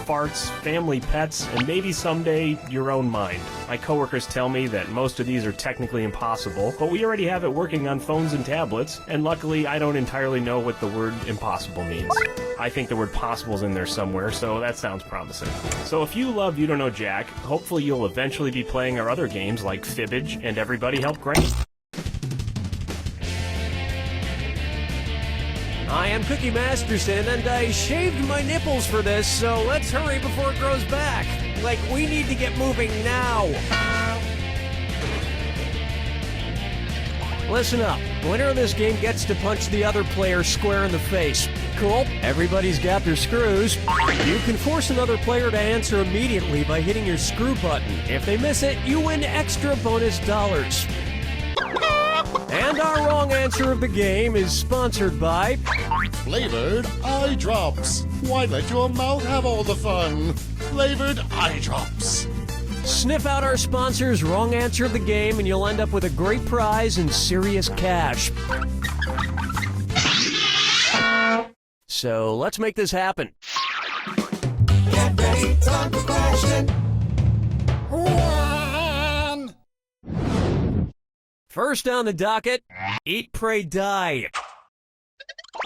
farts, family pets, and maybe someday your own mind. My coworkers tell me that most of these are technically impossible, but we already have it working on phones and tablets, and luckily I don't entirely know what the word impossible means. I think the word possible's in there somewhere, so that sounds promising. So if you love You Don't Know Jack, hopefully you'll eventually be playing our other games like Fibbage and Everybody Help Granny. I am Cookie Masterson, and I shaved my nipples for this, so let's hurry before it grows back. Like, we need to get moving now. Listen up. The winner of this game gets to punch the other player square in the face. Cool? Everybody's got their screws. You can force another player to answer immediately by hitting your screw button. If they miss it, you win extra bonus dollars. And our wrong answer of the game is sponsored by Flavored eye drops. Why let your mouth have all the fun? Flavored eye drops. Sniff out our sponsor's wrong answer of the game and you'll end up with a great prize and serious cash. So let's make this happen. Get ready, time for question. One. First on the docket, Eat, Pray, Die.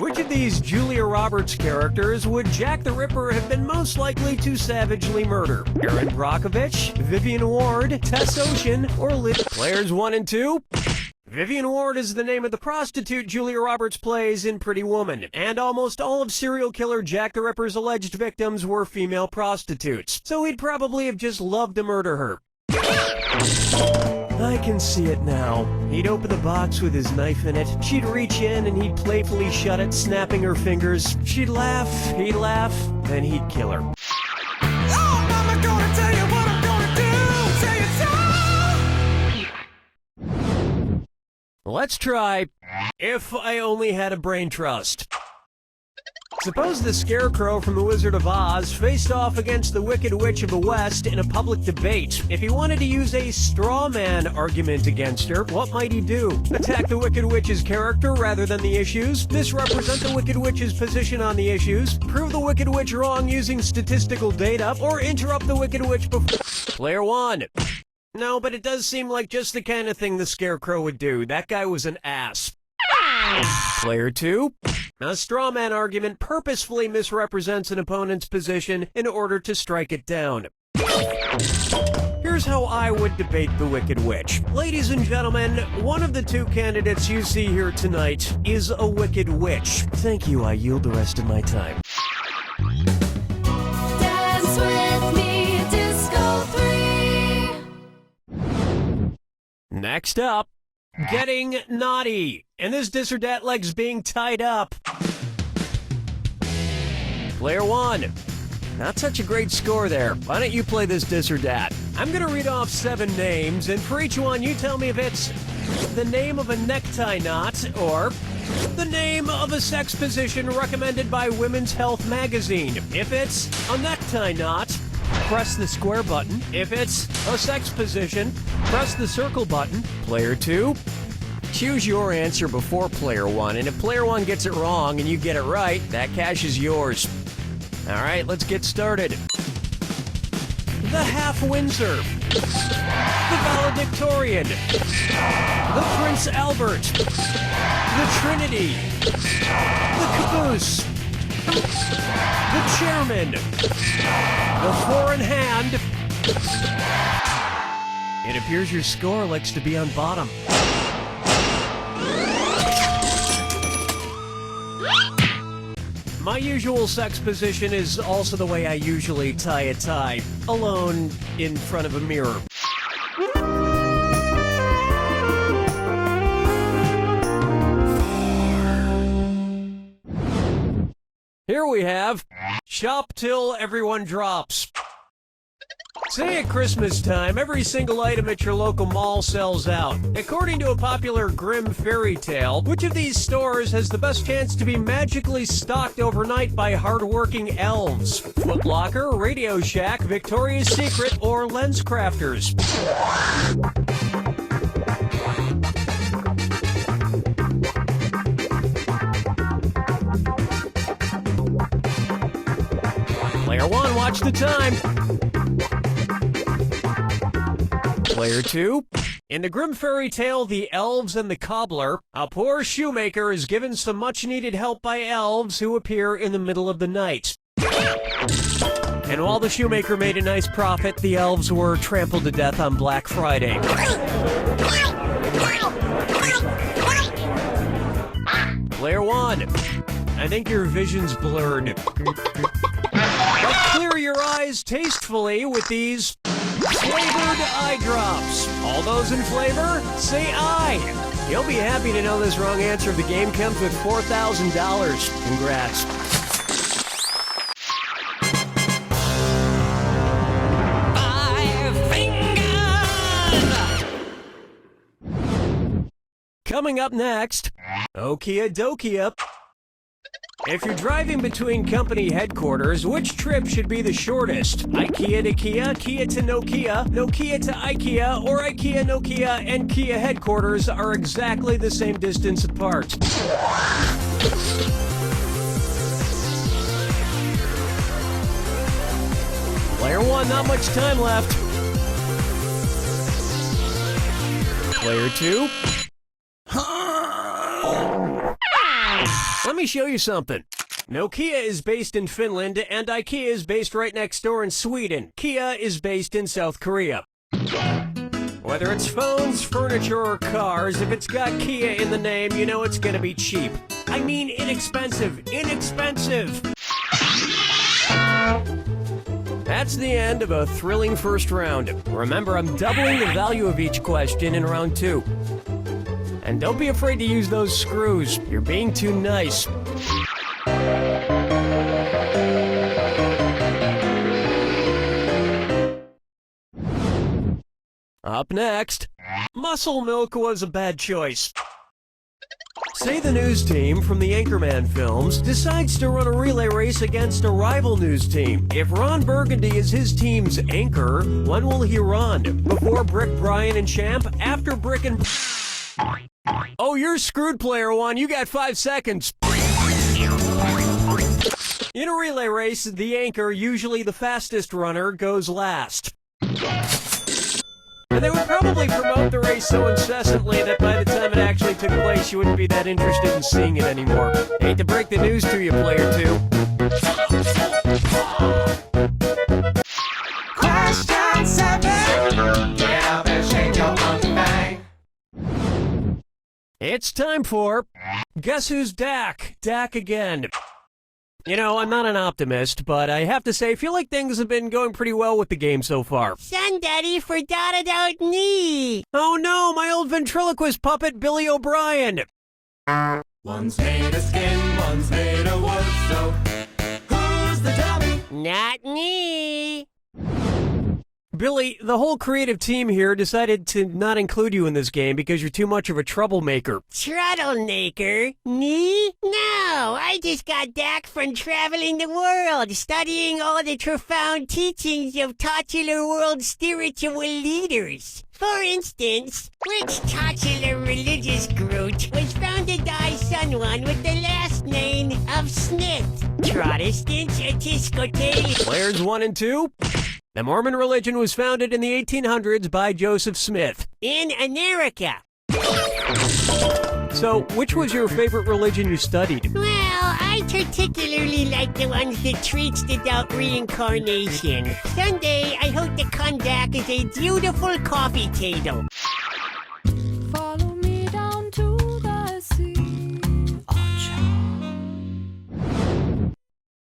Which of these Julia Roberts characters would Jack the Ripper have been most likely to savagely murder? Erin Brockovich, Vivian Ward, Tess Ocean, or Liz? Players 1 and 2. Vivian Ward is the name of the prostitute Julia Roberts plays in Pretty Woman, and almost all of serial killer Jack the Ripper's alleged victims were female prostitutes, so he'd probably have just loved to murder her. I can see it now. He'd open the box with his knife in it, she'd reach in and he'd playfully shut it, snapping her fingers. She'd laugh, he'd laugh, then he'd kill her. Oh, Mama, gonna tell you what I'm gonna do. Say it so. Let's try If I Only Had a Brain Trust. Suppose the Scarecrow from The Wizard of Oz faced off against the Wicked Witch of the West in a public debate. If he wanted to use a straw man argument against her, what might he do? Attack the Wicked Witch's character rather than the issues? Misrepresent the Wicked Witch's position on the issues? Prove the Wicked Witch wrong using statistical data? Or interrupt the Wicked Witch before... Player 1. No, but it does seem like just the kind of thing the Scarecrow would do. That guy was an ass. Player 2. A straw man argument purposefully misrepresents an opponent's position in order to strike it down. Here's how I would debate the Wicked Witch. Ladies and gentlemen, one of the two candidates you see here tonight is a Wicked Witch. Thank you, I yield the rest of my time. Dance with me, Disco 3. Next up, Getting Naughty. And this dis or dat leg's being tied up. Player 1. Not such a great score there. Why don't you play this dis or dat? I'm gonna read off 7 names, and for each one you tell me if it's the name of a necktie knot or the name of a sex position recommended by Women's Health magazine. If it's a necktie knot, press the square button. If it's a sex position, press the circle button. Player 2. Choose your answer before Player 1, and if Player 1 gets it wrong and you get it right, that cash is yours. All right, let's get started. The Half Windsor. The Valedictorian. The Prince Albert. The Trinity. The Caboose. The Chairman. The Four in Hand. It appears your score likes to be on bottom. My usual sex position is also the way I usually tie a tie, alone in front of a mirror. Here we have Shop Till Everyone Drops. Say at Christmas time, every single item at your local mall sells out. According to a popular grim fairy tale, which of these stores has the best chance to be magically stocked overnight by hardworking elves? Foot Locker, Radio Shack, Victoria's Secret, or Lens Crafters? Player 1, watch the time. Player 2. In the grim fairy tale, The Elves and the Cobbler, a poor shoemaker is given some much-needed help by elves who appear in the middle of the night. And while the shoemaker made a nice profit, the elves were trampled to death on Black Friday. Player 1. I think your vision's blurred. But clear your eyes tastefully with these flavored eye drops. All those in flavor, say aye. You'll be happy to know this wrong answer. The game comes with $4,000. Congrats. Coming up next, okidoki. If you're driving between company headquarters, which trip should be the shortest? IKEA to Kia, Kia to Nokia, Nokia to IKEA, or IKEA, Nokia, and Kia headquarters are exactly the same distance apart. Player 1, not much time left. Player 2. Let me show you something. Nokia is based in Finland, and IKEA is based right next door in Sweden. Kia is based in South Korea. Whether it's phones, furniture, or cars, if it's got Kia in the name, you know it's gonna be cheap. I mean inexpensive. Inexpensive! That's the end of a thrilling first round. Remember, I'm doubling the value of each question in round 2. And don't be afraid to use those screws. You're being too nice. Up next, musclemilk was a bad choice. Say the news team from the Anchorman films decides to run a relay race against a rival news team. If Ron Burgundy is his team's anchor, when will he run? Before Brick, Brian, and Champ? After Brick and... Oh, you're screwed, Player 1. You got 5 seconds. In a relay race, the anchor, usually the fastest runner, goes last. And they would probably promote the race so incessantly that by the time it actually took place, you wouldn't be that interested in seeing it anymore. Hate to break the news to you, Player 2. Question 7. Yeah, better shake your monkey bang. It's time for Guess Who's Dak? Dak again. You know, I'm not an optimist, but I have to say, I feel like things have been going pretty well with the game so far. Son, Daddy forgot about me. Oh no, my old ventriloquist puppet, Billy O'Brien. One's made of skin, one's made of wood, so who's the dummy? Not me. Billy, the whole creative team here decided to not include you in this game because you're too much of a troublemaker. Troublemaker? Me? No, I just got back from traveling the world, studying all the profound teachings of titular world spiritual leaders. For instance, which titular religious group was founded by someone with the last name of Smith? Protestants, Episcopalian... Players 1 and 2. The Mormon religion was founded in the 1800s by Joseph Smith. In America. So, which was your favorite religion you studied? Well, I particularly like the ones that treats the doubt reincarnation. Someday, I hope to come back as a beautiful coffee table. Follow me down to the sea.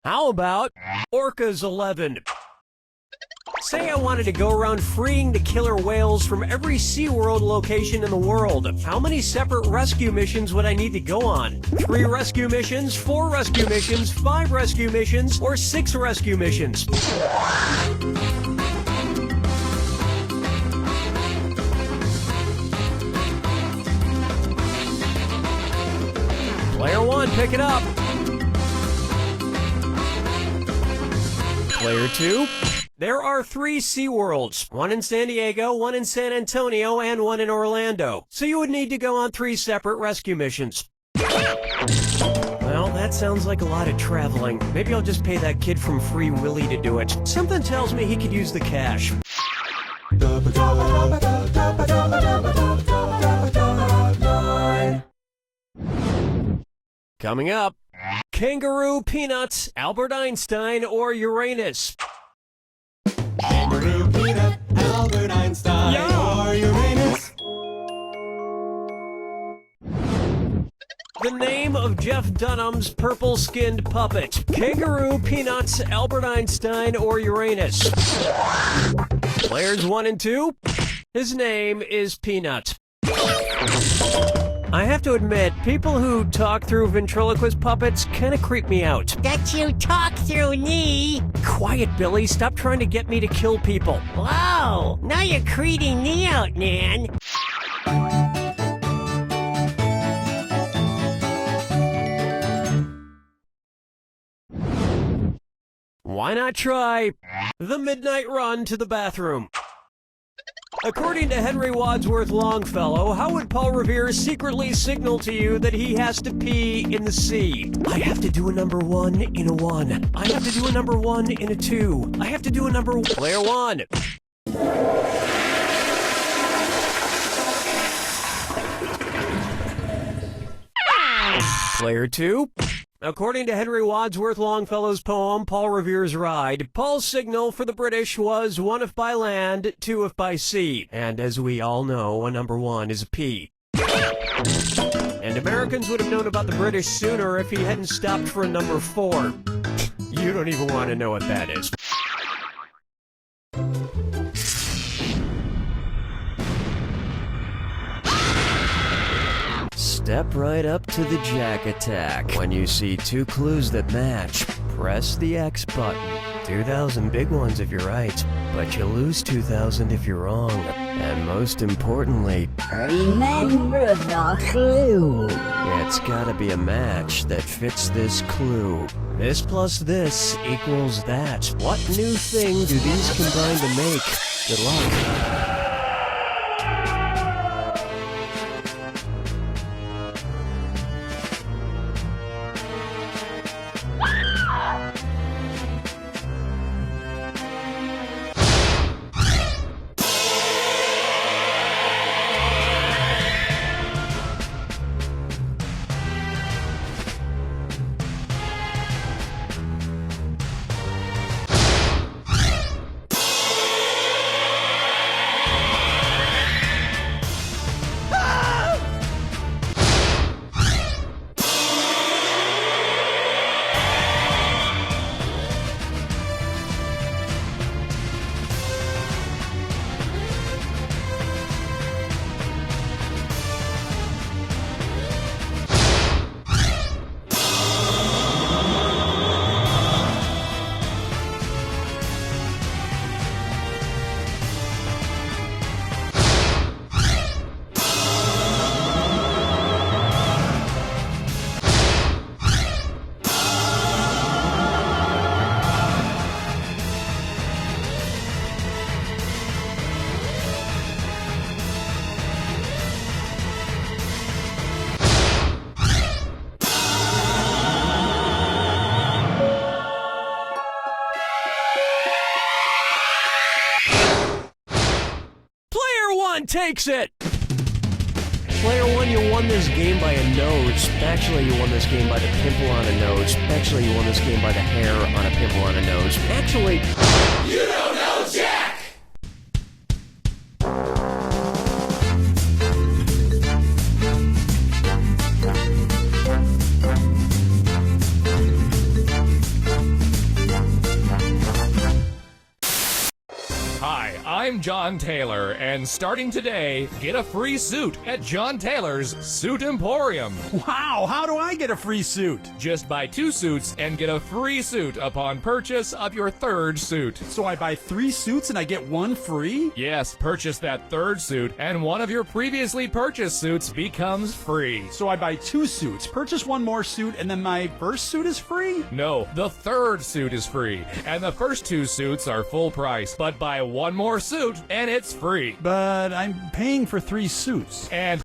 How about Orcas 11? Say I wanted to go around freeing the killer whales from every SeaWorld location in the world. How many separate rescue missions would I need to go on? 3 rescue missions, 4 rescue missions, 5 rescue missions, or 6 rescue missions? Player 1, pick it up. Player 2. There are 3 SeaWorlds, one in San Diego, one in San Antonio, and one in Orlando. So you would need to go on 3 separate rescue missions. Well, that sounds like a lot of traveling. Maybe I'll just pay that kid from Free Willy to do it. Something tells me he could use the cash. Coming up, Kangaroo, Peanuts, Albert Einstein, or Uranus? Kangaroo, peanut, Albert Einstein, or Uranus. The name of Jeff Dunham's purple-skinned puppet. Kangaroo, Peanuts, Albert Einstein, or Uranus? Players 1 and 2, his name is Peanut. I have to admit, people who talk through ventriloquist puppets kind of creep me out. That you talk through me. Quiet, Billy. Stop trying to get me to kill people. Whoa, now you're creeping me out, man. Why not try the midnight run to the bathroom? According to Henry Wadsworth Longfellow, how would Paul Revere secretly signal to you that he has to pee in the sea? I have to do a number 1 in a 1. I have to do a number 1 in a 2. I have to do a number... Player 1. Player 2. According to Henry Wadsworth Longfellow's poem, Paul Revere's Ride, Paul's signal for the British was 1 if by land, 2 if by sea. And as we all know, a number 1 is a P. And Americans would have known about the British sooner if he hadn't stopped for a number 4. You don't even want to know what that is. Step right up to the Jack attack. When you see 2 clues that match, press the X button. 2,000 big ones if you're right, but you lose 2,000 if you're wrong. And most importantly, remember the clue. It's gotta be a match that fits this clue. This plus this equals that. What new thing do these combine to make? Good luck. Takes it! Player 1, you won this game by a nose. Actually, you won this game by the pimple on a nose. Actually, you won this game by the hair on a pimple on a nose. Actually... You don't know Jack! Hi, I'm John Taylor, and starting today, get a free suit at John Taylor's Suit Emporium. Wow, how do I get a free suit? Just buy 2 suits and get a free suit upon purchase of your 3rd suit. So I buy 3 suits and I get 1 free? Yes, purchase that 3rd suit, and one of your previously purchased suits becomes free. So I buy 2 suits, purchase 1 more suit, and then my first suit is free? No, the 3rd suit is free, and the first 2 suits are full price, but buy 1 more suit and it's free. But I'm paying for 3 suits. And